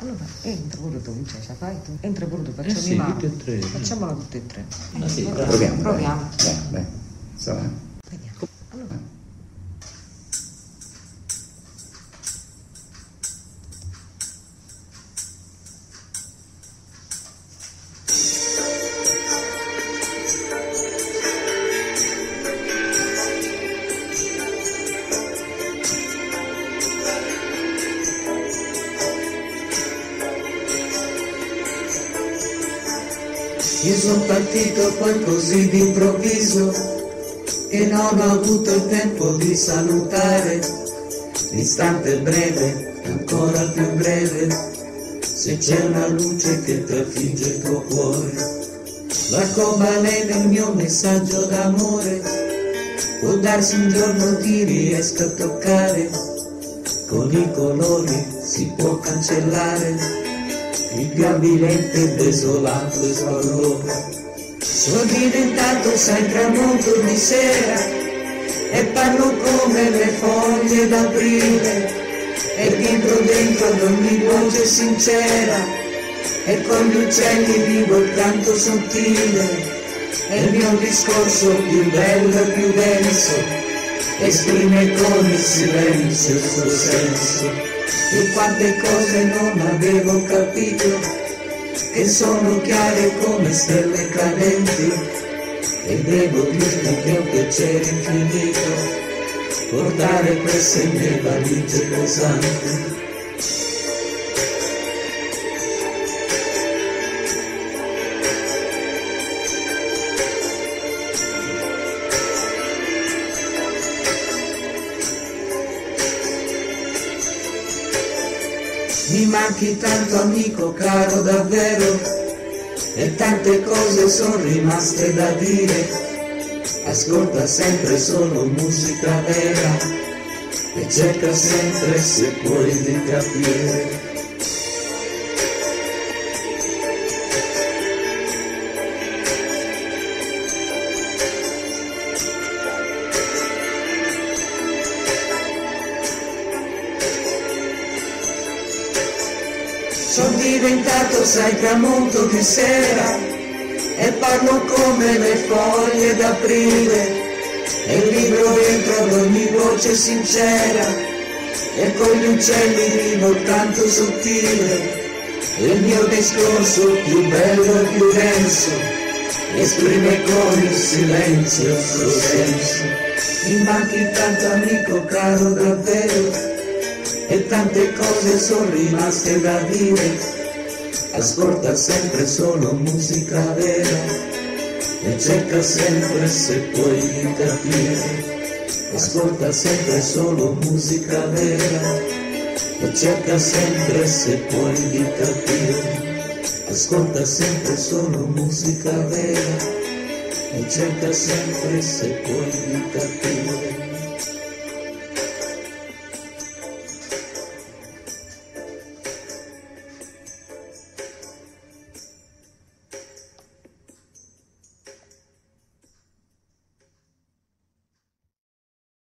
Allora, entra pure tu, Vincenzo, fai tu. Entra pure tu, facciamo sì, mano. tutte e tre. Facciamola tutte e tre. Ah, sì, Proviamo. Proviamo. Dai. Sarà. Vediamo. Allora. Io sono partito poi così d'improvviso che non ho avuto il tempo di salutare. L'istante breve, ancora più breve, se c'è una luce che trafigge il tuo cuore. L'arcobaleno è il mio messaggio d'amore, può darsi un giorno ti riesco a toccare, con i colori si può cancellare il più avvilente e desolato squallore. Sono diventato sai tramonto di sera e parlo come le foglie d'aprile e vibro dentro ad ogni voce sincera e con gli uccelli vivo il canto sottile e il mio discorso più bello e più denso esprime con il silenzio il suo senso. E quante cose non avevo capito, che sono chiare come stelle cadenti, e devo dirti che è un piacere infinito, portare queste mie valigie pesanti. Mi manchi tanto amico caro davvero e tante cose sono rimaste da dire. Ascolta sempre solo musica vera e cerca sempre se puoi di capire. Sono diventato sai tramonto di sera e parlo come le foglie d'aprile e il libro entra ad ogni voce sincera e con gli uccelli vivo il canto sottile e il mio discorso più bello e più denso esprime con il silenzio il suo senso. Mi manchi tanto amico caro davvero e tante cose sono rimaste da dire. Ascolta sempre solo musica vera e cerca sempre se puoi di capire. Ascolta sempre solo musica vera e cerca sempre se puoi di capire. Ascolta sempre solo musica vera e cerca sempre se puoi di capire.